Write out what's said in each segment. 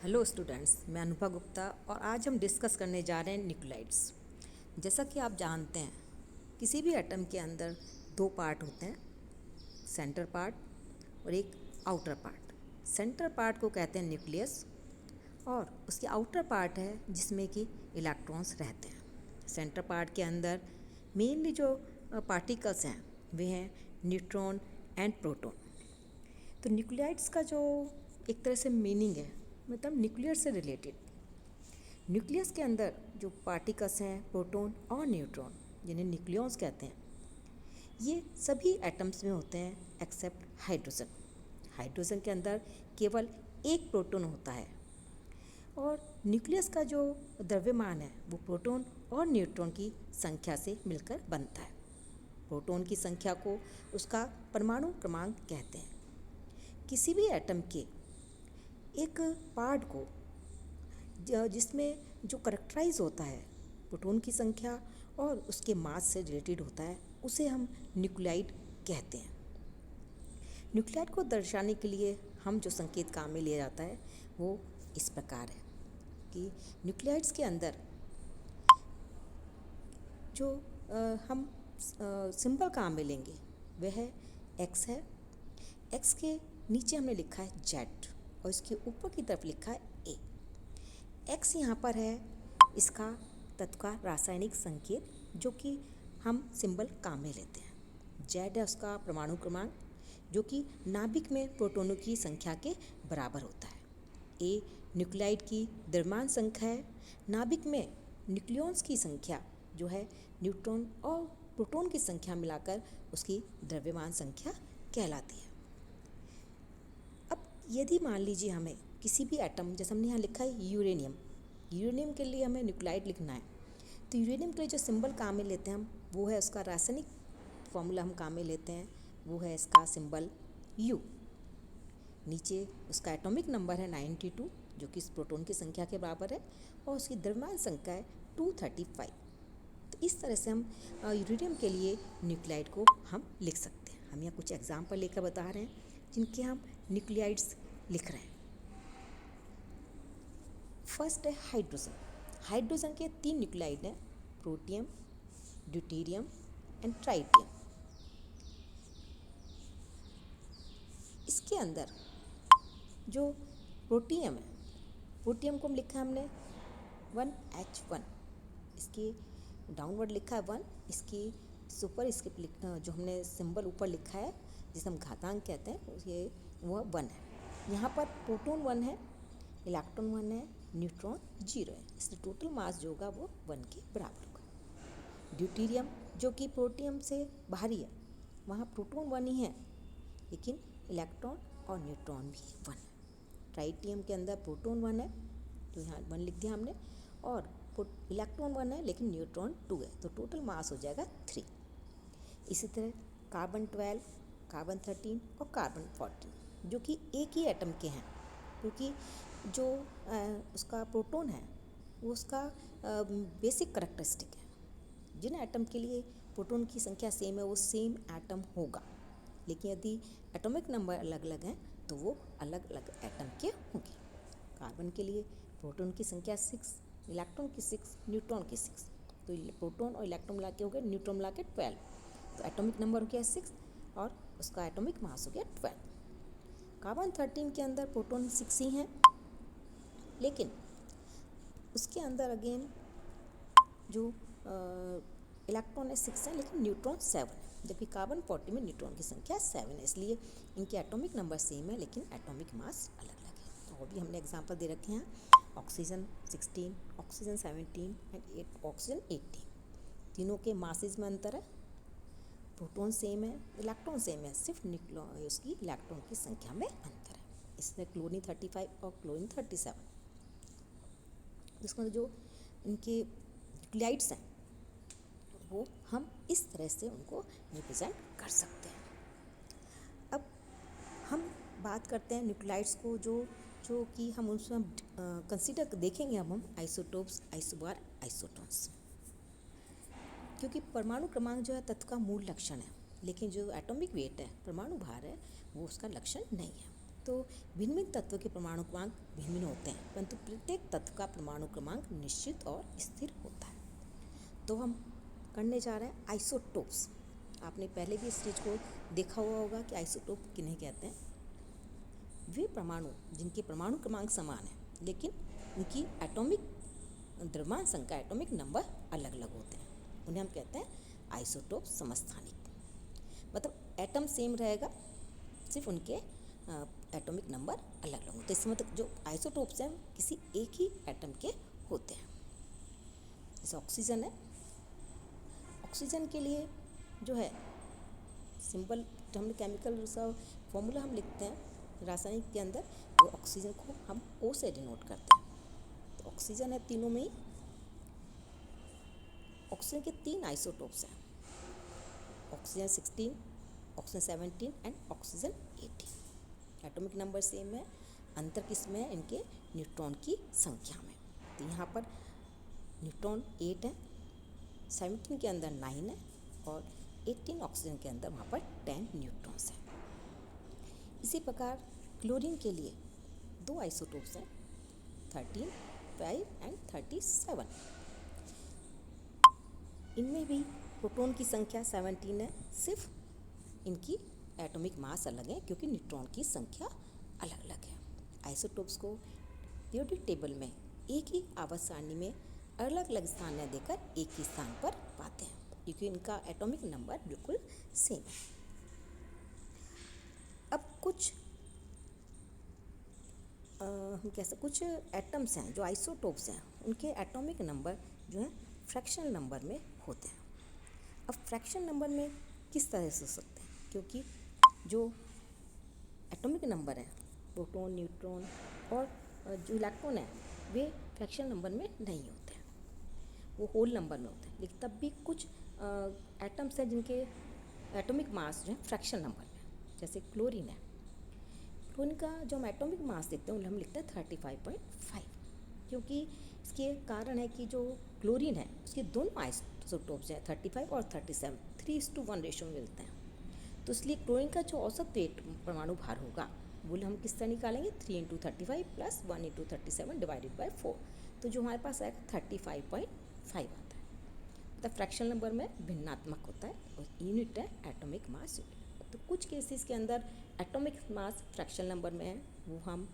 Hello students, मैं अनुभा गुप्ता और आज हम डिस्कस करने जा रहे हैं न्यूक्लियाइड्स। जैसा कि आप जानते हैं, किसी भी एटम के अंदर दो पार्ट होते हैं, सेंटर पार्ट और एक आउटर पार्ट। सेंटर पार्ट को कहते हैं न्यूक्लियस और उसके आउटर पार्ट है जिसमें कि इलेक्ट्रॉन्स रहते हैं। सेंटर पार्ट के अंदर मेनली जो पार्टिकल्स हैं वे हैं न्यूट्रॉन एंड प्रोटॉन। तो न्यूक्लियाइड्स का जो एक तरह से मीनिंग है, मतलब न्यूक्लियस से रिलेटेड। न्यूक्लियस के अंदर जो पार्टिकल्स हैं प्रोटॉन और न्यूट्रॉन, जिन्हें न्यूक्लियॉन्स कहते हैं, ये सभी एटम्स में होते हैं एक्सेप्ट हाइड्रोजन। हाइड्रोजन के अंदर केवल एक प्रोटॉन होता है और न्यूक्लियस का जो द्रव्यमान है वो प्रोटॉन और न्यूट्रॉन की संख्या से मिलकर बनता है। प्रोटॉन की संख्या को उसका परमाणु क्रमांक कहते हैं। किसी भी एटम के एक पार्ट को जिसमें जो करेक्टराइज होता है प्रोटॉन की संख्या और उसके मास से रिलेटेड होता है, उसे हम न्यूक्लियाइड कहते हैं। न्यूक्लियाइड को दर्शाने के लिए हम जो संकेत काम में लिया जाता है वो इस प्रकार है कि न्यूक्लियाइड्स के अंदर जो हम सिंबल काम में लेंगे वह है एक्स है। एक्स के नीचे हमने लिखा है जेड और इसके ऊपर की तरफ लिखा है ए। एक्स यहाँ पर है इसका तत्व का रासायनिक संकेत जो कि हम सिंबल काम में लेते हैं। जेड है उसका परमाणु क्रमांक जो कि नाभिक में प्रोटॉनों की संख्या के बराबर होता है। ए न्यूक्लियाइड की द्रव्यमान संख्या है। नाभिक में न्यूक्लियॉन्स की संख्या जो है न्यूट्रॉन और प्रोटॉन की संख्या मिलाकर उसकी द्रव्यमान संख्या कहलाती है। अब यदि मान लीजिए हमें किसी भी एटम, जैसे हमने यहाँ लिखा है यूरेनियम, यूरेनियम के लिए हमें न्यूक्लियाइड लिखना है, तो यूरेनियम के लिए जो सिंबल काम में लेते हैं हम, वो है उसका रासायनिक फॉर्मूला हम काम में लेते हैं, वो है इसका सिंबल यू। नीचे उसका एटॉमिक नंबर है 92 जो कि इस प्रोटॉन की संख्या के बराबर है और उसकी द्रव्यमान संख्या है 235। तो इस तरह से हम यूरेनियम के लिए न्यूक्लियाइड को हम लिख सकते हैं। हम यहाँ कुछ एग्जाम्पल लेकर बता रहे हैं जिनके हम न्यूक्लियाइड्स लिख रहे हैं। फर्स्ट है हाइड्रोजन। हाइड्रोजन के 3 न्यूक्लियाइड हैं, प्रोटियम, ड्यूटेरियम एंड ट्राइटियम। इसके अंदर जो प्रोटियम है, प्रोटियम को हम लिखा है हमने 1H1, इसकी डाउनवर्ड लिखा है 1, इसकी सुपर इसके जो हमने सिंबल ऊपर लिखा है जिसे हम घातांक कहते हैं ये वह 1 है। यहाँ पर प्रोटॉन 1 है, इलेक्ट्रॉन 1 है, न्यूट्रॉन 0 है, इसलिए टोटल मास जो होगा वो 1 के बराबर होगा। ड्यूटेरियम जो कि प्रोटियम से भारी है, वहाँ प्रोटॉन 1 ही है लेकिन इलेक्ट्रॉन और न्यूट्रॉन भी 1 है। ट्राइटियम के अंदर प्रोटॉन 1 है तो यहाँ 1 लिख दिया हमने, और इलेक्ट्रॉन 1 है लेकिन न्यूट्रॉन 2 है, तो टोटल मास हो जाएगा 3। इसी तरह कार्बन 12, कार्बन 13 और कार्बन 14 जो कि एक ही एटम के हैं, क्योंकि जो उसका प्रोटॉन है वो उसका बेसिक करेक्टरिस्टिक है। जिन एटम के लिए प्रोटॉन की संख्या सेम है वो सेम एटम होगा, लेकिन यदि एटॉमिक नंबर अलग अलग हैं तो वो अलग अलग एटम के होंगे। कार्बन के लिए प्रोटॉन की संख्या 6, इलेक्ट्रॉन की 6, न्यूट्रॉन की 6, तो प्रोटॉन और इलेक्ट्रॉन मिला के हो गए, न्यूट्रॉन मिला के 12, तो एटॉमिक नंबर हो गया 6 और उसका एटॉमिक मास हो गया 12। कार्बन 13 के अंदर प्रोटॉन 6 ही हैं, लेकिन उसके अंदर अगेन जो इलेक्ट्रॉन है 6 है लेकिन न्यूट्रॉन 7 है, जबकि कार्बन 40 में न्यूट्रॉन की संख्या 7 है, इसलिए इनके एटॉमिक नंबर सेम है लेकिन एटॉमिक मास अलग अलग है। और भी हमने एग्जांपल दे रखे हैं, ऑक्सीजन 16, ऑक्सीजन 17 एंड ऑक्सीजन 18, तीनों के मासेज में अंतर है, प्रोटॉन सेम है, इलेक्ट्रॉन सेम है, सिर्फ उसकी इलेक्ट्रॉन की संख्या में अंतर है। इसमें क्लोरीन 35 और क्लोरीन 37, जिसमें जो इनके न्यूक्लियाइड्स हैं वो हम इस तरह से उनको रिप्रेजेंट कर सकते हैं। अब हम बात करते हैं न्यूक्लियाइड्स को जो कि हम उसमें कंसीडर देखेंगे हम आइसोटोप्स, आइसोबार, आइसोटोन्स, क्योंकि परमाणु क्रमांक जो है तत्व का मूल लक्षण है, लेकिन जो एटॉमिक वेट है, परमाणु भार है, वो उसका लक्षण नहीं है। तो भिन्न भिन्न तत्व के परमाणु क्रमांक भिन्न भिन्न होते हैं, परंतु प्रत्येक तत्व का परमाणु क्रमांक निश्चित और स्थिर होता है। तो हम करने जा रहे हैं आइसोटोप्स। आपने पहले भी इस चीज़ को देखा हुआ होगा कि आइसोटोप किन्हें कहते हैं। वे परमाणु जिनके परमाणु क्रमांक समान है लेकिन उनकी एटॉमिक द्रव्यमान संख्या, एटॉमिक नंबर अलग अलग होते हैं, उन्हें हम कहते हैं आइसोटोप समस्थानिक। मतलब एटम सेम रहेगा, सिर्फ उनके एटॉमिक नंबर अलग अलग होते हैं। इसमें मतलब जो आइसोटोप्स हैं किसी एक ही एटम के होते हैं। जैसे ऑक्सीजन है, ऑक्सीजन के लिए जो है सिंपल जो हम केमिकल सा फॉर्मूला हम लिखते हैं रासायनिक के अंदर, वो ऑक्सीजन को हम O से डिनोट करते हैं। तो ऑक्सीजन है, तीनों में ही ऑक्सीजन के 3 आइसोटोप्स हैं, oxygen 16, oxygen 17 and oxygen 18। Atomic number same है, अंतर किसमें है? इनके न्यूट्रॉन की संख्या में। तो यहाँ पर न्यूट्रॉन 8 है, 17 के अंदर 9 है और 18 ऑक्सीजन के अंदर वहाँ पर 10 न्यूट्रॉन्स हैं। इसी प्रकार क्लोरीन के लिए 2 आइसोटोप्स हैं, 13, 5 एंड 37। इनमें भी प्रोटॉन की संख्या 17 है, सिर्फ इनकी एटॉमिक मास अलग है क्योंकि न्यूट्रॉन की संख्या अलग अलग है। आइसोटोप्स को पीरियोडिक टेबल में एक ही आवर्त सारणी में अलग अलग स्थान न देकर एक ही स्थान पर पाते हैं क्योंकि इनका एटॉमिक नंबर बिल्कुल सेम है। अब कुछ हम कैसे कुछ एटम्स हैं जो आइसोटोप्स हैं, उनके एटॉमिक नंबर जो है फ्रैक्शनल नंबर में होते हैं। अब फ्रैक्शन नंबर में किस तरह से हो सकते हैं? क्योंकि जो एटॉमिक नंबर है प्रोटॉन, न्यूट्रॉन और जो इलेक्ट्रॉन है वे फ्रैक्शन नंबर में नहीं होते हैं, वो होल नंबर में होते हैं। लेकिन तब भी कुछ एटम्स हैं जिनके एटॉमिक मास जो है फ्रैक्शन नंबर में, जैसे क्लोरीन है। क्लोरीन का जो हम एटॉमिक मास देखते हैं हम लिखते हैं 35.5, क्योंकि इसके कारण है कि जो क्लोरीन है उसके दोनों आइसोटोप्स हैं 35 और 37 3:1 रेशो में मिलते हैं। तो इसलिए क्लोरीन का जो औसत वेट परमाणु भार होगा वो हम किस तरह निकालेंगे? 3 × 35 + 1 × 37 / 4। तो जो हमारे पास आएगा 35.5 आता है। मतलब फ्रैक्शनल नंबर में भिन्नात्मक होता है और यूनिट है एटॉमिक मास यूनिट। तो कुछ केसेस के अंदर एटॉमिक मास फ्रैक्शनल नंबर में है, वो हम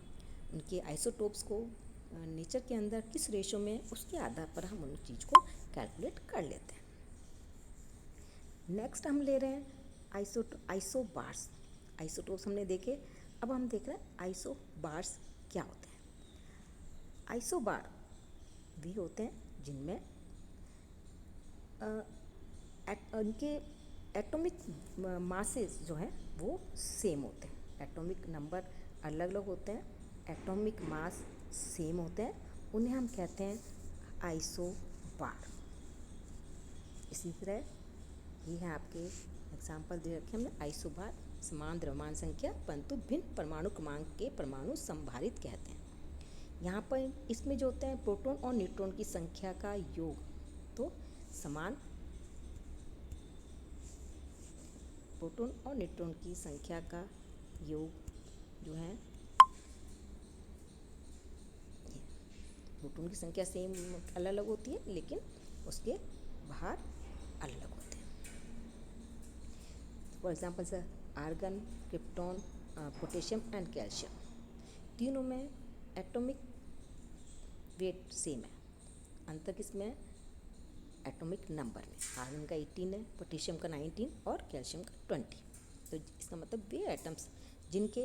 उनके आइसोटोप्स को नेचर के अंदर किस रेशो में उसके आधार पर हम उन चीज़ को कैलकुलेट कर लेते हैं। नेक्स्ट हम ले रहे हैं आइसोबार्स। आइसोटोप्स हमने देखे, अब हम देख रहे हैं आइसोबार्स क्या होते हैं। आइसोबार भी होते हैं जिनमें उनके एटॉमिक मासेस जो हैं वो सेम होते हैं, एटॉमिक नंबर अलग अलग होते हैं, एटॉमिक मास सेम होते हैं, उन्हें हम कहते हैं आइसोबार। इसी तरह ये है आपके एग्जाम्पल दे रखे हमने। आइसोबार समान द्रव्यमान संख्या परंतु भिन्न परमाणु क्रमांक के परमाणु संभारित कहते हैं। यहाँ पर इसमें जो होते हैं प्रोटॉन और न्यूट्रॉन की संख्या का योग, तो समान प्रोटॉन और न्यूट्रॉन की संख्या का योग जो है, प्रोटॉन की संख्या सेम अलग अलग होती है लेकिन उसके भार अलग अलग होते हैं। For example sir argon, krypton, potassium and calcium, तीनों में एटॉमिक वेट सेम है, अंतर किसमें है? एटॉमिक नंबर में। आर्गन का 18 है, पोटेशियम का 19 और कैल्शियम का 20। तो इसका मतलब वे एटम्स जिनके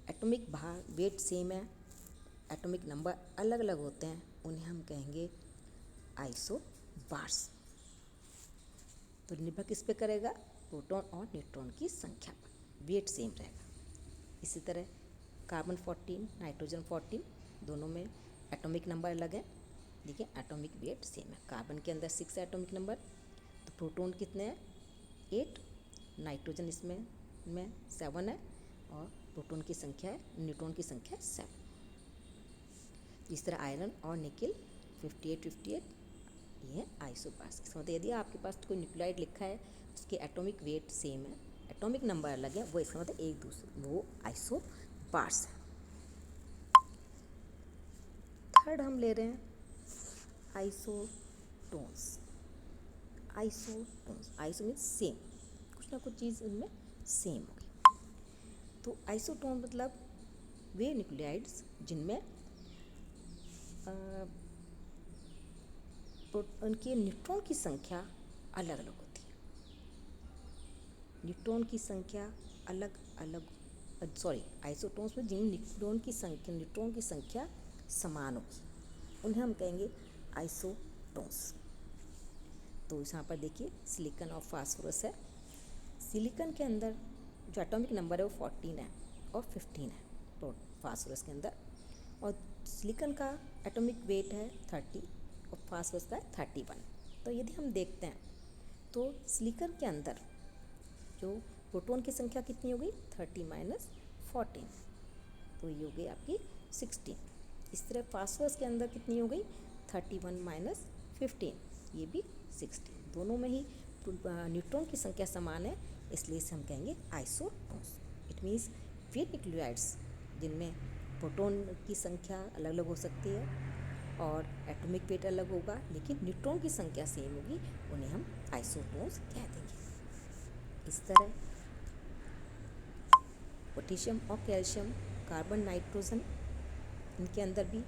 एटॉमिक भार वेट सेम है, एटॉमिक नंबर अलग अलग होते हैं, उन्हें हम कहेंगे आइसोबार्स। तो निर्भर किस पे करेगा? प्रोटॉन और न्यूट्रॉन की संख्या पर, वेट सेम रहेगा। इसी तरह कार्बन 14, नाइट्रोजन 14, दोनों में एटॉमिक नंबर अलग है लेकिन एटॉमिक वेट सेम है। कार्बन के अंदर 6 एटॉमिक नंबर, तो प्रोटॉन कितने हैं? 8, नाइट्रोजन इसमें 7 है और प्रोटॉन की संख्या है, न्यूट्रॉन की संख्या 7। इस तरह आयरन और निकिल 58, ये है आइसोबार्स। इसका मतलब यदि आपके पास कोई न्यूक्लियोटाइड लिखा है उसके एटॉमिक वेट सेम है, एटॉमिक नंबर अलग है, वो इसका मतलब एक दूसरे वो आइसोबार पार्ट्स हैं। थर्ड हम ले रहे हैं isotones. Isotones, iso means same, कुछ ना कुछ चीज़ उनमें सेम होगी। तो आइसोटोन मतलब वे न्यूक्लियाइड्स जिनमें उनके न्यूट्रॉन की संख्या अलग अलग होती है। न्यूट्रॉन की संख्या अलग अलग, आइसोटोन्स में जिन न्यूट्रॉन की संख्या समान होगी उन्हें हम कहेंगे आइसोटोन्स। तो यहाँ पर देखिए सिलिकॉन और फास्फोरस है। सिलिकॉन के अंदर जो एटॉमिक नंबर है वो 14 है और 15 है फास्फोरस के अंदर, और सिलिकॉन का एटॉमिक वेट है 30 और फास्फोरस का 31। तो यदि हम देखते हैं तो सिलिकॉन के अंदर जो प्रोटॉन की संख्या कितनी होगी 30 माइनस 14, तो ये हो गई आपकी 16। इस तरह फास्फोरस के अंदर कितनी हो गई 31 माइनस 15, ये भी 16। दोनों में ही न्यूट्रॉन की संख्या समान है, इसलिए इसे हम कहेंगे isotones. It means way nucleotides जिनमें प्रोटॉन की संख्या अलग अलग हो सकती है और एटॉमिक वेट अलग होगा, लेकिन न्यूट्रॉन की संख्या सेम होगी, उन्हें हम आइसोटोन्स कह देंगे। इस तरह पोटेशियम और कैल्शियम, कार्बन, नाइट्रोजन, इनके अंदर भी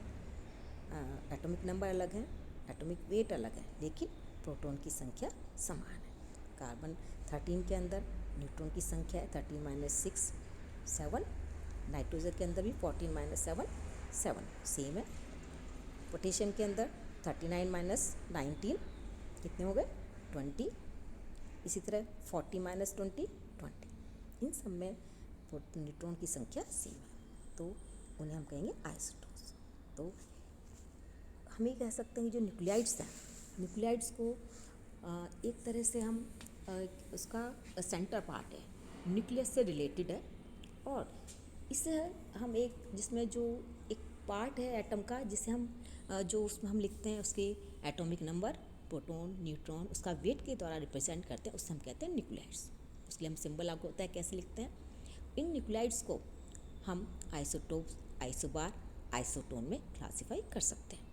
एटॉमिक नंबर अलग है, एटॉमिक वेट अलग है, लेकिन प्रोटॉन की संख्या समान है। कार्बन 13 के अंदर न्यूट्रॉन की संख्या है 13 माइनस 6 7, नाइट्रोजन के अंदर भी 14 माइनस 7 7 सेम है। पोटेशियम के अंदर 39 माइनस 19 कितने हो गए 20। इसी तरह 40 माइनस 20 20। इन सब में न्यूट्रॉन की संख्या सेम है, तो उन्हें हम कहेंगे आइसोटोन्स। तो हम ये कह सकते हैं कि जो न्यूक्लियाइड्स हैं, न्यूक्लियाइड्स को एक तरह से हम उसका सेंटर पार्ट है, न्यूक्लियस से रिलेटेड है, और इससे हम एक जिसमें जो एक पार्ट है एटम का, जिसे हम जो उसमें हम लिखते हैं उसके एटॉमिक नंबर, प्रोटॉन, न्यूट्रॉन, उसका वेट के द्वारा रिप्रेजेंट करते हैं, उससे हम कहते हैं न्यूक्लियाइड्स। उसके लिए हम सिंबल आपको होता है कैसे लिखते हैं। इन न्यूक्लियाइड्स को हम आइसोटोप्स, आइसोबार, आइसोटोन में क्लासीफाई कर सकते हैं।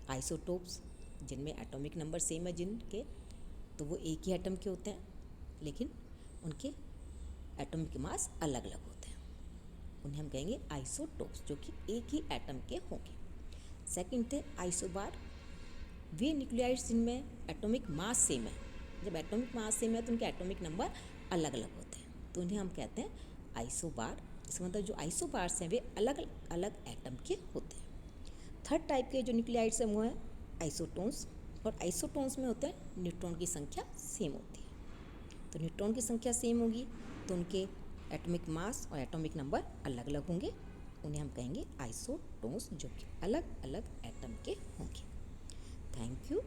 आइसोटोप्स जिनमें एटॉमिक नंबर सेम है जिनके, तो वो एक ही एटम के होते हैं, लेकिन उनके एटॉमिक मास अलग अलग होते हैं, उन्हें हम कहेंगे आइसोटोप्स, जो कि एक ही एटम के होंगे। सेकंड थे आइसोबार, वे न्यूक्लियाइड्स जिनमें एटॉमिक मास सेम है। जब एटॉमिक मास सेम है तो उनके एटॉमिक नंबर अलग अलग होते हैं, तो उन्हें हम कहते हैं आइसोबार। इसका मतलब जो आइसोबार्स हैं वे अलग अलग एटम के होते हैं। थर्ड टाइप के जो न्यूक्लियाइड्स हैं वो हैं आइसोटोन्स, और आइसोटोन्स में होते हैं न्यूट्रॉन की संख्या सेम होती है। तो न्यूट्रॉन की संख्या सेम होगी तो उनके एटॉमिक मास और एटॉमिक नंबर अलग अलग होंगे, उन्हें हम कहेंगे आइसोटोन्स, जो कि अलग अलग एटम के होंगे। Thank you.